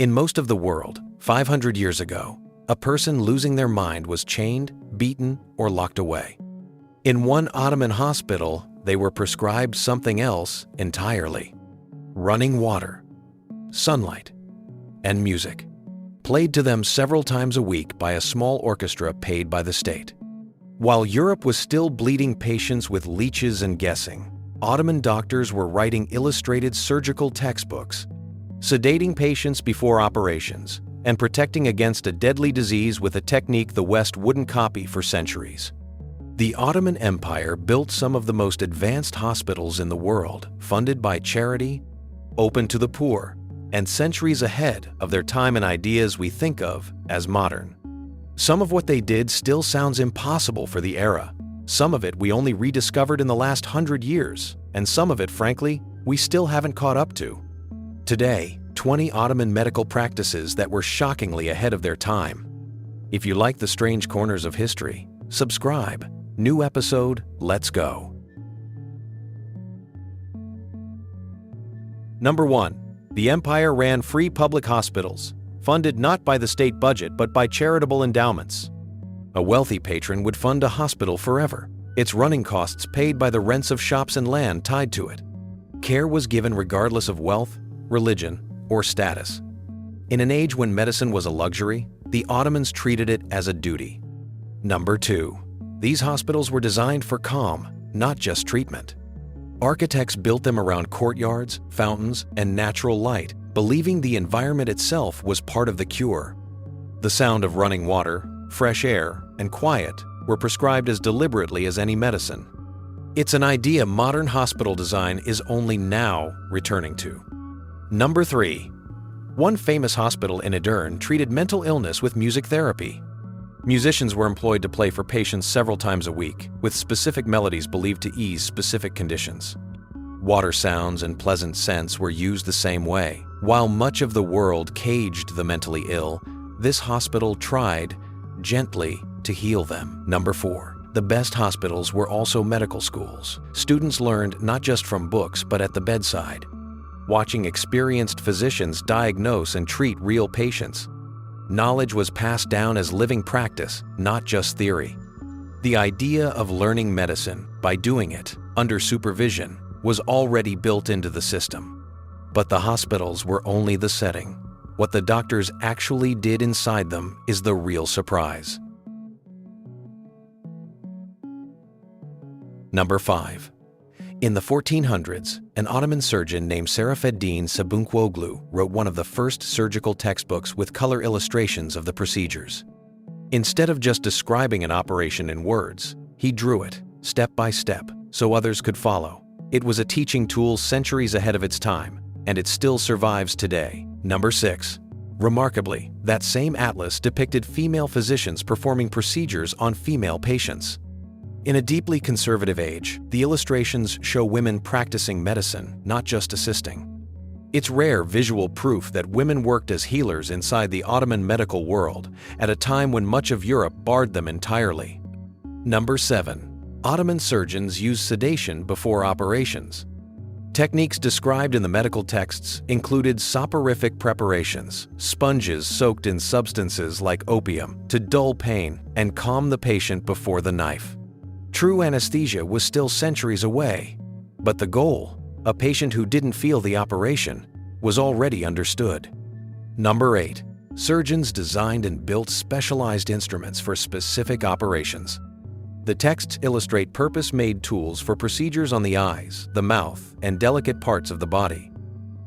In most of the world, 500 years ago, a person losing their mind was chained, beaten, or locked away. In one Ottoman hospital, they were prescribed something else entirely: running water, sunlight, and music, played to them several times a week by a small orchestra paid by the state. While Europe was still bleeding patients with leeches and guessing, Ottoman doctors were writing illustrated surgical textbooks, sedating patients before operations, and protecting against a deadly disease with a technique the West wouldn't copy for centuries. The Ottoman Empire built some of the most advanced hospitals in the world, funded by charity, open to the poor, and centuries ahead of their time and ideas we think of as modern. Some of what they did still sounds impossible for the era. Some of it we only rediscovered in the last 100 years, and some of it, frankly, we still haven't caught up to. Today, 20 Ottoman medical practices that were shockingly ahead of their time. If you like the strange corners of history, subscribe. New episode, let's go. Number 1. The empire ran free public hospitals, funded not by the state budget but by charitable endowments. A wealthy patron would fund a hospital forever, its running costs paid by the rents of shops and land tied to it. Care was given regardless of wealth, religion, or status. In an age when medicine was a luxury, the Ottomans treated it as a duty. Number 2. These hospitals were designed for calm, not just treatment. Architects built them around courtyards, fountains, and natural light, believing the environment itself was part of the cure. The sound of running water, fresh air, and quiet were prescribed as deliberately as any medicine. It's an idea modern hospital design is only now returning to. Number 3. One famous hospital in Edirne treated mental illness with music therapy. Musicians were employed to play for patients several times a week, with specific melodies believed to ease specific conditions. Water sounds and pleasant scents were used the same way. While much of the world caged the mentally ill, this hospital tried, gently, to heal them. Number 4. The best hospitals were also medical schools. Students learned not just from books but at the bedside, watching experienced physicians diagnose and treat real patients. Knowledge was passed down as living practice, not just theory. The idea of learning medicine by doing it under supervision was already built into the system. But the hospitals were only the setting. What the doctors actually did inside them is the real surprise. Number 5. In the 1400s, an Ottoman surgeon named Serafiddin Sabunkoglu wrote one of the first surgical textbooks with color illustrations of the procedures. Instead of just describing an operation in words, he drew it, step by step, so others could follow. It was a teaching tool centuries ahead of its time, and it still survives today. Number 6. Remarkably, that same atlas depicted female physicians performing procedures on female patients. In a deeply conservative age, the illustrations show women practicing medicine, not just assisting. It's rare visual proof that women worked as healers inside the Ottoman medical world at a time when much of Europe barred them entirely. Number 7. Ottoman surgeons used sedation before operations. Techniques described in the medical texts included soporific preparations, sponges soaked in substances like opium to dull pain and calm the patient before the knife. True anesthesia was still centuries away, but the goal, a patient who didn't feel the operation, was already understood. Number 8. Surgeons designed and built specialized instruments for specific operations. The texts illustrate purpose-made tools for procedures on the eyes, the mouth, and delicate parts of the body.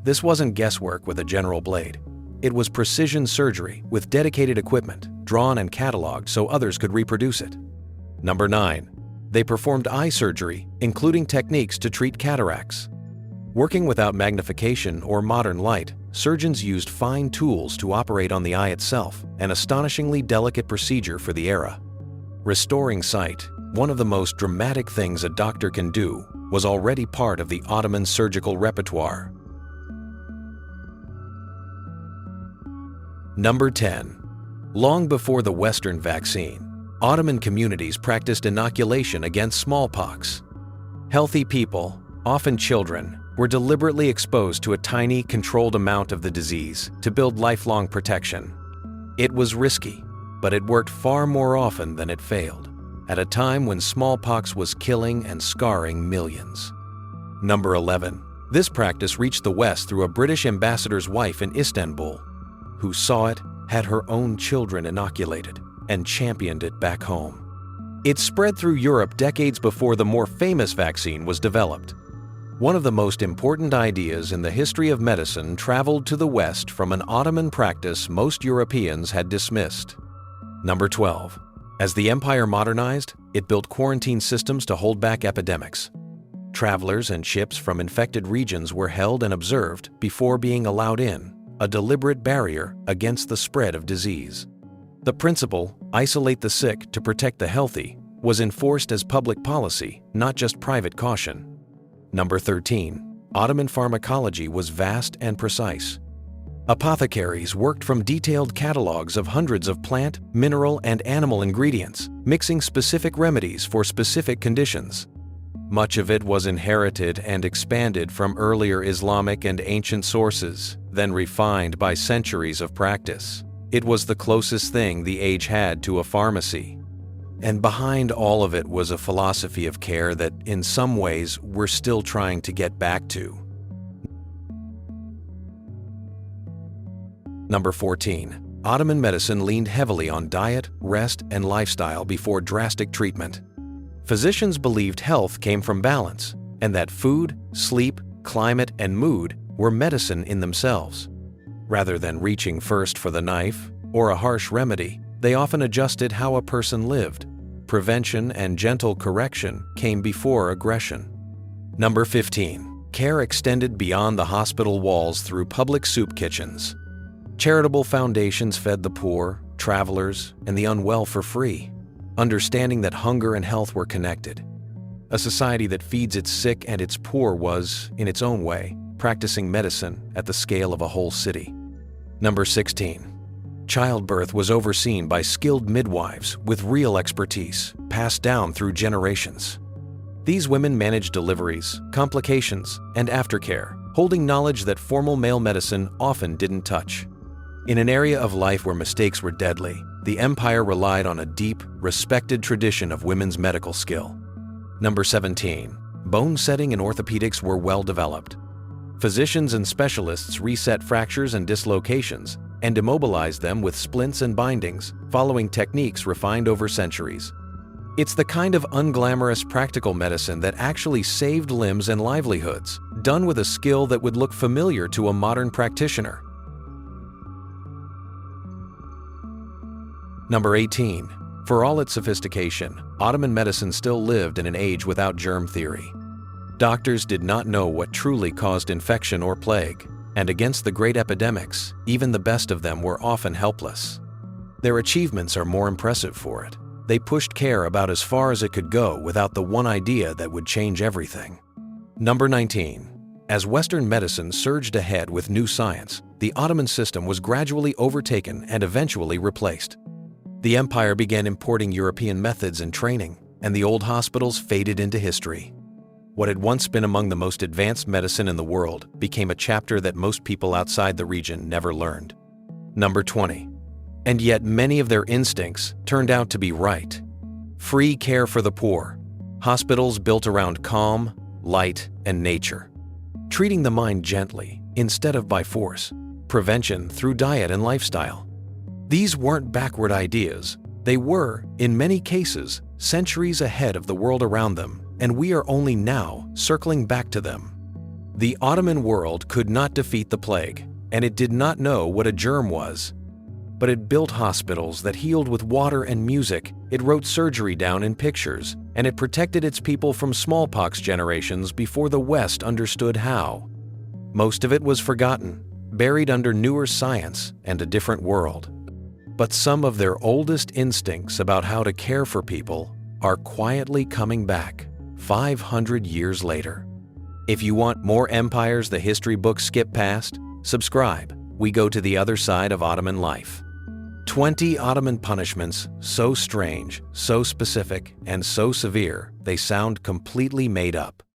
This wasn't guesswork with a general blade. It was precision surgery with dedicated equipment, drawn and cataloged so others could reproduce it. Number 9. They performed eye surgery, including techniques to treat cataracts. Working without magnification or modern light, surgeons used fine tools to operate on the eye itself, an astonishingly delicate procedure for the era. Restoring sight, one of the most dramatic things a doctor can do, was already part of the Ottoman surgical repertoire. Number 10. Long before the Western vaccine, Ottoman communities practiced inoculation against smallpox. Healthy people, often children, were deliberately exposed to a tiny, controlled amount of the disease to build lifelong protection. It was risky, but it worked far more often than it failed, at a time when smallpox was killing and scarring millions. Number 11. This practice reached the West through a British ambassador's wife in Istanbul, who saw it, had her own children inoculated, and championed it back home. It spread through Europe decades before the more famous vaccine was developed. One of the most important ideas in the history of medicine traveled to the West from an Ottoman practice most Europeans had dismissed. Number 12. As the empire modernized, it built quarantine systems to hold back epidemics. Travelers and ships from infected regions were held and observed before being allowed in, a deliberate barrier against the spread of disease. The principle, isolate the sick to protect the healthy, was enforced as public policy, not just private caution. Number 13. Ottoman pharmacology was vast and precise. Apothecaries worked from detailed catalogs of hundreds of plant, mineral, and animal ingredients, mixing specific remedies for specific conditions. Much of it was inherited and expanded from earlier Islamic and ancient sources, then refined by centuries of practice. It was the closest thing the age had to a pharmacy. And behind all of it was a philosophy of care that, in some ways, we're still trying to get back to. Number 14. Ottoman medicine leaned heavily on diet, rest, and lifestyle before drastic treatment. Physicians believed health came from balance, and that food, sleep, climate, and mood were medicine in themselves. Rather than reaching first for the knife or a harsh remedy, they often adjusted how a person lived. Prevention and gentle correction came before aggression. Number 15. Care extended beyond the hospital walls through public soup kitchens. Charitable foundations fed the poor, travelers, and the unwell for free, understanding that hunger and health were connected. A society that feeds its sick and its poor was, in its own way, practicing medicine at the scale of a whole city. Number 16. Childbirth was overseen by skilled midwives with real expertise, passed down through generations. These women managed deliveries, complications, and aftercare, holding knowledge that formal male medicine often didn't touch. In an area of life where mistakes were deadly, the empire relied on a deep, respected tradition of women's medical skill. Number 17. Bone setting and orthopedics were well developed. Physicians and specialists reset fractures and dislocations and immobilized them with splints and bindings, following techniques refined over centuries. It's the kind of unglamorous practical medicine that actually saved limbs and livelihoods, done with a skill that would look familiar to a modern practitioner. Number 18. For all its sophistication, Ottoman medicine still lived in an age without germ theory. Doctors did not know what truly caused infection or plague, and against the great epidemics, even the best of them were often helpless. Their achievements are more impressive for it. They pushed care about as far as it could go without the one idea that would change everything. Number 19. As Western medicine surged ahead with new science, the Ottoman system was gradually overtaken and eventually replaced. The empire began importing European methods and training, and the old hospitals faded into history. What had once been among the most advanced medicine in the world became a chapter that most people outside the region never learned. Number 20. And yet many of their instincts turned out to be right. Free care for the poor. Hospitals built around calm, light, and nature. Treating the mind gently instead of by force. Prevention through diet and lifestyle. These weren't backward ideas. They were, in many cases, centuries ahead of the world around them, and we are only now circling back to them. The Ottoman world could not defeat the plague, and it did not know what a germ was. But it built hospitals that healed with water and music, it wrote surgery down in pictures, and it protected its people from smallpox generations before the West understood how. Most of it was forgotten, buried under newer science and a different world. But some of their oldest instincts about how to care for people are quietly coming back 500 years later. If you want more empires the history books skip past, subscribe. We go to the other side of Ottoman life. 20 Ottoman punishments, so strange, so specific, and so severe, they sound completely made up.